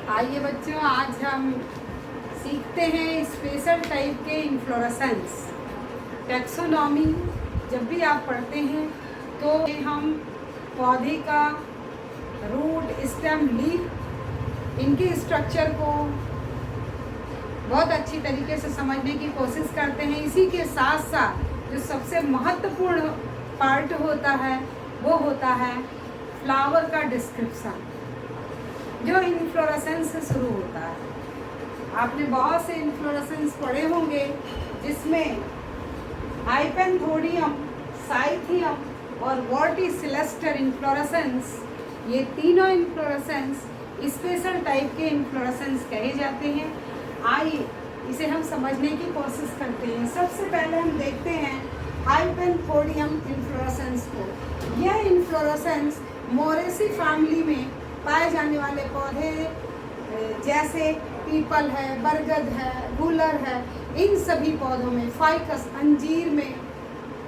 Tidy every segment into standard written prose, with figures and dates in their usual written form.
आइए बच्चों, आज हम सीखते हैं स्पेशल टाइप के इन्फ्लोरेसेंस। टैक्सोनॉमी जब भी आप पढ़ते हैं तो हम पौधे का रूट, स्टेम, लीफ, इनके स्ट्रक्चर को बहुत अच्छी तरीके से समझने की कोशिश करते हैं। इसी के साथ साथ जो सबसे महत्वपूर्ण पार्ट होता है वो होता है फ्लावर का डिस्क्रिप्शन, जो इन्फ्लोरेसेंस से शुरू होता है। आपने बहुत से इन्फ्लोरेसेंस पढ़े होंगे जिसमें हाइपेंथोडियम, साइथियम और वर्टिसिलेस्टर इन्फ्लोरेसेंस, ये तीनों इन्फ्लोरेसेंस स्पेशल टाइप के इन्फ्लोरेसेंस कहे जाते हैं। आइए इसे हम समझने की कोशिश करते हैं। सबसे पहले हम देखते हैं हाइपेंथोडियम इन्फ्लोरेसेंस को। यह इन्फ्लोरेसेंस मोरेसी फैमिली में पाए जाने वाले पौधे जैसे पीपल है, बरगद है, गूलर है, इन सभी पौधों में, फाइकस, अंजीर में,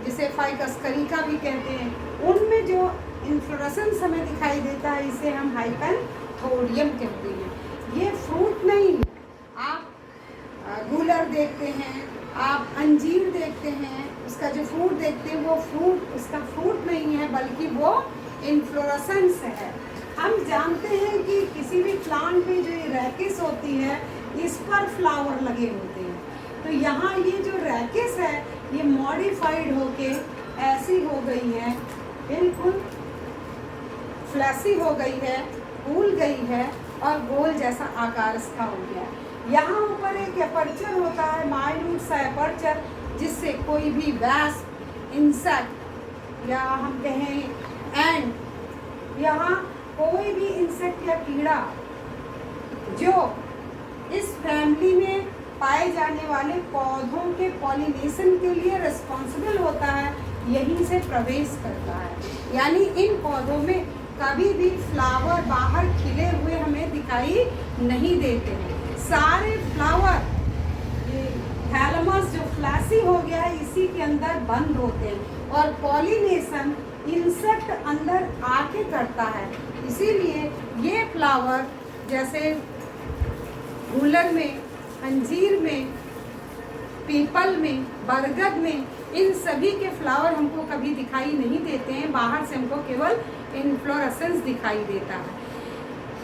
जिसे फाइकस करिका भी कहते हैं, उनमें जो इन्फ्लोरेसेंस हमें दिखाई देता है इसे हम हाइपेंथोडियम कहते हैं। ये फ्रूट नहीं है। आप गूलर देखते हैं, आप अंजीर देखते हैं, उसका जो फ्रूट देखते हैं वो फ्रूट, उसका फ्रूट नहीं है बल्कि वो इन्फ्लोरेसेंस है। हम जानते हैं कि किसी भी प्लांट में जो ये रैकेस होती है इस पर फ्लावर लगे होते हैं। तो यहाँ ये जो रैकेस है ये मॉडिफाइड होके ऐसी हो गई है, बिल्कुल फ्लैसी हो गई है, फूल गई है और गोल जैसा आकार इसका हो गया है। यहाँ ऊपर एक एपर्चर होता है, माइन्यूट सा एपर्चर, जिससे कोई भी वैस्प, इंसेक्ट या हम कहें एंड, यहाँ कोई भी इंसेक्ट या कीड़ा जो इस फैमिली में पाए जाने वाले पौधों के पॉलिनेशन के लिए रिस्पॉन्सिबल होता है, यहीं से प्रवेश करता है। यानी इन पौधों में कभी भी फ्लावर बाहर खिले हुए हमें दिखाई नहीं देते हैं। सारे फ्लावर, ये थैलमस जो फ्लैसी हो गया है इसी के अंदर बंद होते हैं और पॉलिनेशन इंसेक्ट अंदर आके करता है। इसीलिए ये फ्लावर जैसे गूलर में, अंजीर में, पीपल में, बरगद में, इन सभी के फ्लावर हमको कभी दिखाई नहीं देते हैं। बाहर से हमको केवल इन्फ्लोरेसेंस दिखाई देता है।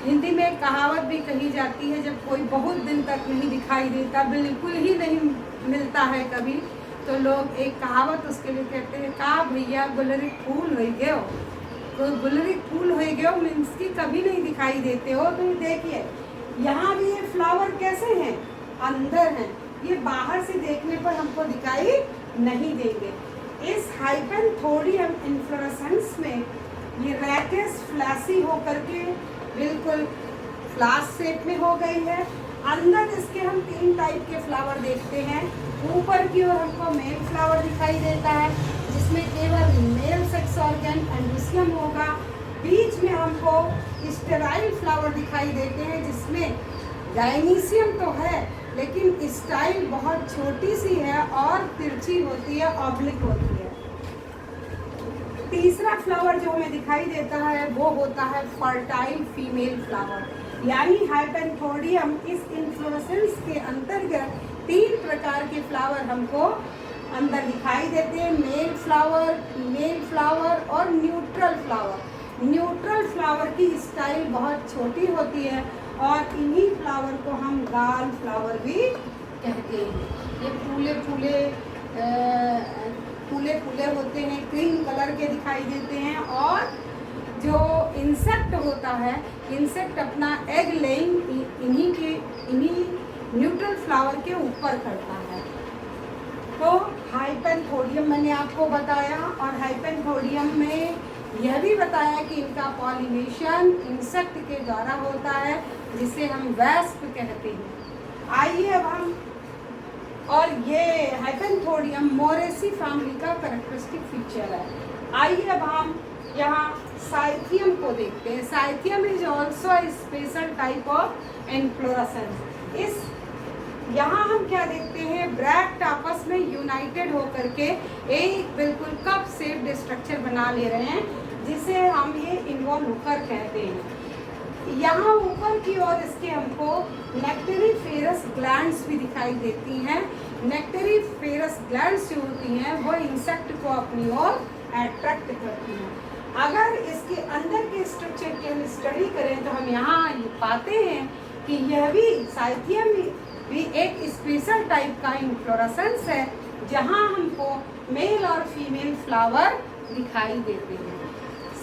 हिंदी में एक कहावत भी कही जाती है, जब कोई बहुत दिन तक नहीं दिखाई देता, बिल्कुल ही नहीं मिलता है कभी, तो लोग एक कहावत उसके लिए कहते हैं, का भैया गुलरिक फूल हो गए हो। तो गुलरिक फूल हो गए हो मीन्स की कभी नहीं दिखाई देते हो। तो देखिए यहाँ भी ये फ्लावर कैसे हैं, अंदर हैं, ये बाहर से देखने पर हमको दिखाई नहीं देंगे। इस हाइपेंथोडियम इन्फ्लोरेसेंस में ये रैकेस फ्लैसी होकर के बिल्कुल फ्लास शेप में हो गई है। अंदर इसके हम तीन टाइप के फ्लावर देखते हैं। ऊपर की ओर हमको मेल फ्लावर दिखाई देता है जिसमें केवल मेल सेक्स ऑर्गन एंड्रोसियम होगा। बीच में हमको स्टेराइल फ्लावर दिखाई देते हैं जिसमें डायनीसियम तो है लेकिन स्टाइल बहुत छोटी सी है और तिरछी होती है, ऑब्लिक होती है। तीसरा फ्लावर जो हमें दिखाई देता है वो होता है फर्टाइल फीमेल फ्लावर। यानी हाइपेंथोडियम इस इन्फ्लोरेसेंस के अंतर्गत तीन प्रकार के फ्लावर हमको अंदर दिखाई देते हैं, मेल फ्लावर, फीमेल फ्लावर और न्यूट्रल फ्लावर। न्यूट्रल फ्लावर की स्टाइल बहुत छोटी होती है और इन्हीं फ्लावर को हम गाल फ्लावर भी कहते हैं। ये फूले फूले होते हैं, क्रीम कलर के दिखाई देते हैं और जो इंसेक्ट होता है, इंसेक्ट अपना एग लेइंग इन्हीं न्यूट्रल फ्लावर के ऊपर करता है। तो हाइपेंथोडियम मैंने आपको बताया और हाइपेंथोडियम में यह भी बताया कि इनका पॉलिनेशन इंसेक्ट के द्वारा होता है जिसे हम वैस्प कहते हैं। आइए अब हम, और ये हाइपेंथोडियम मोरेसी फैमिली का कैरेक्टरिस्टिक फीचर है। आइए अब हम यहाँ साइथियम को देखते हैं। Cyathium is also special type of inflorescence. इस यहाँ हम क्या देखते हैं, ब्रैक्ट आपस में यूनाइटेड होकर के एक बिल्कुल कप शेप्ड स्ट्रक्चर बना ले रहे हैं जिसे हम ये इन्वॉल्व होकर कहते हैं। यहाँ ऊपर की ओर इसके हमको नेक्टेरिफेरस ग्लैंड्स भी दिखाई देती हैं। नेक्टेरिफेरस ग्लैंड्स जो होती हैं वो इंसेक्ट को अपनी ओर अट्रैक्ट करती हैं। अगर इसके अंदर के स्ट्रक्चर की हम स्टडी करें तो हम यहाँ ये पाते हैं कि यह भी साइथियम भी एक स्पेशल टाइप का इन्फ्लोरेसेंस है, जहाँ हमको मेल और फीमेल फ्लावर दिखाई देते हैं।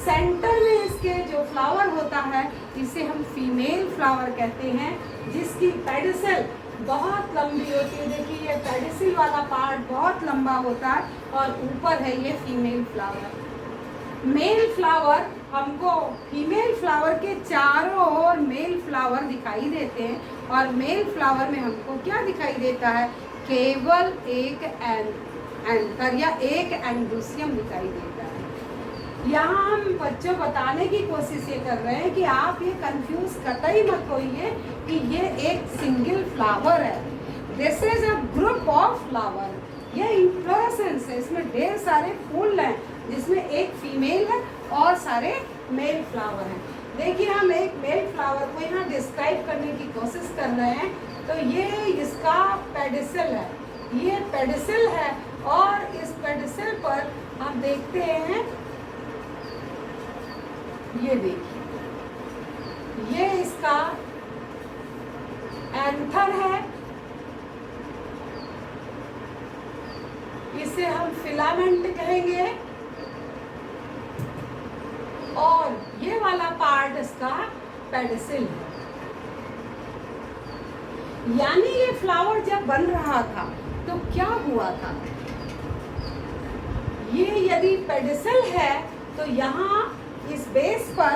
सेंटर में इसके जो फ्लावर होता है इसे हम फीमेल फ्लावर कहते हैं, जिसकी पेडिसल बहुत लंबी होती है। देखिए ये पेडिसल वाला पार्ट बहुत लंबा होता है और ऊपर है ये फीमेल फ्लावर। मेल फ्लावर हमको फीमेल फ्लावर के चारों ओर मेल फ्लावर दिखाई देते हैं, और मेल फ्लावर में हमको क्या दिखाई देता है, केवल एक एंथर या एक एंड्रोसियम दिखाई देता है। यहाँ हम बच्चों बताने की कोशिश ये कर रहे हैं कि आप ये कंफ्यूज कतई मत होइए कि ये एक सिंगल फ्लावर है। This is a group of flower. ये इन्फ्लोरेसेंस है, इसमें ढेर सारे फूल हैं, जिसमें एक फीमेल है और सारे मेल फ्लावर हैं। देखिए हम एक मेल फ्लावर को यहाँ डिस्क्राइब करने की कोशिश कर रहे हैं, तो ये इसका पेडिसल है, ये पेडिसल है, और इस पेडिसल पर हम देखते हैं, ये देखिए ये इसका एंथर है, इसे हम फिलामेंट कहेंगे, और ये वाला पार्ट इसका पेडिसल है। यानी ये फ्लावर जब बन रहा था तो क्या हुआ था, ये यदि पेडिसल है तो यहाँ इस बेस पर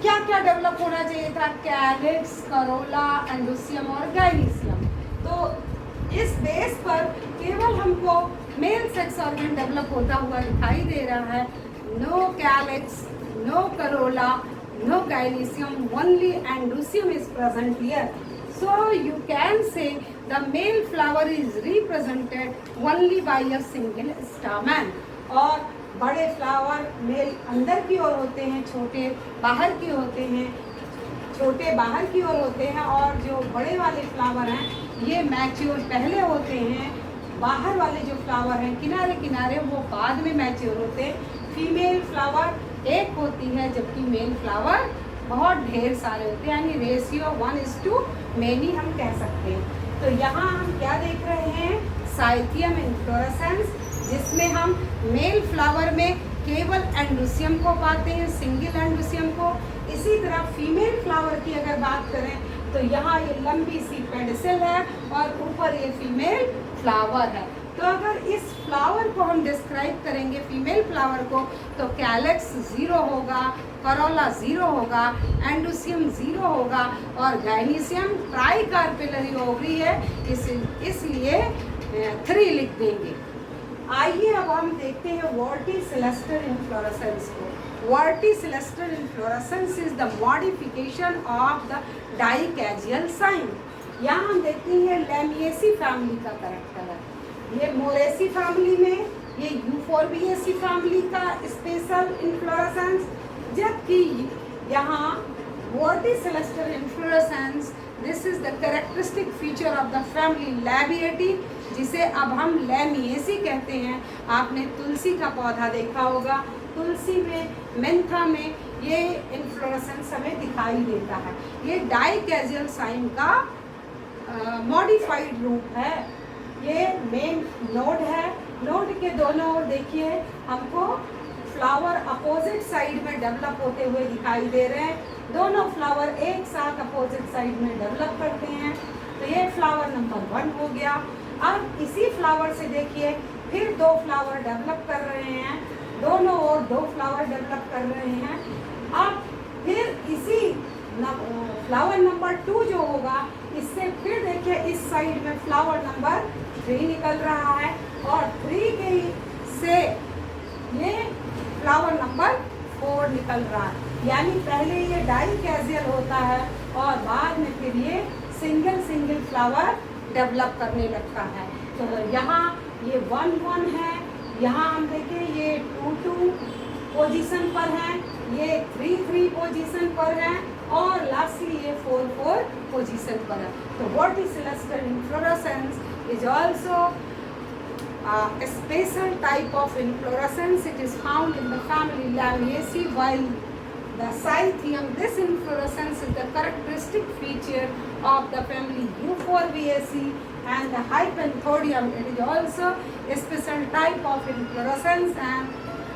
क्या क्या डेवलप होना चाहिए था, कैलिक्स, करोला, एंडोसियम और गाइनिसियम। तो इस बेस पर केवल हमको मेल सेक्स ऑर्गन डेवलप होता हुआ दिखाई दे रहा है। No calyx, no corolla, no gynecium, only endoecium is present here. So you can say the male flower is represented only by a single stamen. और बड़े फ्लावर मेल अंदर की ओर होते हैं, छोटे बाहर की होते हैं, छोटे बाहर की ओर होते हैं, और जो बड़े वाले फ्लावर हैं ये मैच्योर पहले होते हैं। बाहर वाले जो फ्लावर हैं किनारे किनारे वो बाद में मैच्योर होते हैं। फीमेल फ्लावर एक होती है, जबकि मेल फ्लावर बहुत ढेर सारे होते हैं, यानी रेशियो 1:many हम कह सकते हैं। तो यहाँ हम क्या देख रहे हैं, साइथियम इन्फ्लोरेसेंस, जिसमें हम मेल फ्लावर में केवल एंडोसियम को पाते हैं, सिंगल एंडोसियम को। इसी तरह फीमेल फ्लावर की अगर बात करें तो यहाँ ये लंबी सी पेडिसल है और ऊपर ये फीमेल फ्लावर है। तो अगर इस फ्लावर को हम डिस्क्राइब करेंगे फीमेल फ्लावर को, तो कैलेक्स 0 होगा, करोला 0 होगा, एंडोसियम 0 होगा, और गाइनिसियम ट्राइकार्पेलरी ओवरी है, इसलिए 3 लिख देंगे। आइए अब हम देखते हैं वर्टिसिलेस्टर इन्फ्लोरेसेंस को। Verticillaster inflorescence is the modification of the dichasial cyme. यहाँ हम देखते हैं लैमिएसी फैमिली का कैरेक्टर है। ये मोरेसी फैमिली में ये यूफोर्बिएसी फैमिली का स्पेशल इन्फ्लोरेसेंस, जबकि यहाँ verticillaster inflorescence this is the characteristic feature of the family Labiatae, जिसे अब हम लैमिएसी कहते हैं। आपने तुलसी का पौधा देखा होगा, तुलसी में, मेंथा में ये इन्फ्लोरेसेंस हमें दिखाई देता है। ये डाइकैजियल साइन का मॉडिफाइड रूप है। ये मेन नोड है, नोड के दोनों ओर देखिए हमको फ्लावर अपोजिट साइड में डेवलप होते हुए दिखाई दे रहे हैं। दोनों फ्लावर एक साथ अपोजिट साइड में डेवलप करते हैं। तो ये फ्लावर नंबर 1 हो गया। अब इसी फ्लावर से देखिए फिर 2 फ्लावर डेवलप कर रहे हैं, दोनों ओर 2 फ्लावर डेवलप कर रहे हैं। अब फिर इसी फ्लावर नंबर 2 जो होगा, इससे फिर देखिए इस साइड में फ्लावर नंबर 3 निकल रहा है, और 3 के से ये फ्लावर नंबर 4 निकल रहा है। यानी पहले ये डाइकैजियल होता है और बाद में फिर ये सिंगल फ्लावर डेवलप करने लगता है। तो यहाँ ये 1-1 है, यहाँ हम देखें ये 2-2 पोजीशन पर है, ये 3-3 पोजीशन पर है और लास्टली ये 4-4 पोजीशन पर है। तो verticillaster inflorescence is also a special type of inflorescence. It is found in the family Lamiaceae, while the Cythium, this inflorescence is the characteristic feature of the family Euphorbiaceae, and the Hypanthodium, it is also a special type of inflorescence, and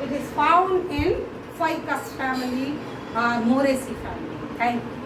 it is found in Ficus family, Moraceae family. Thank you.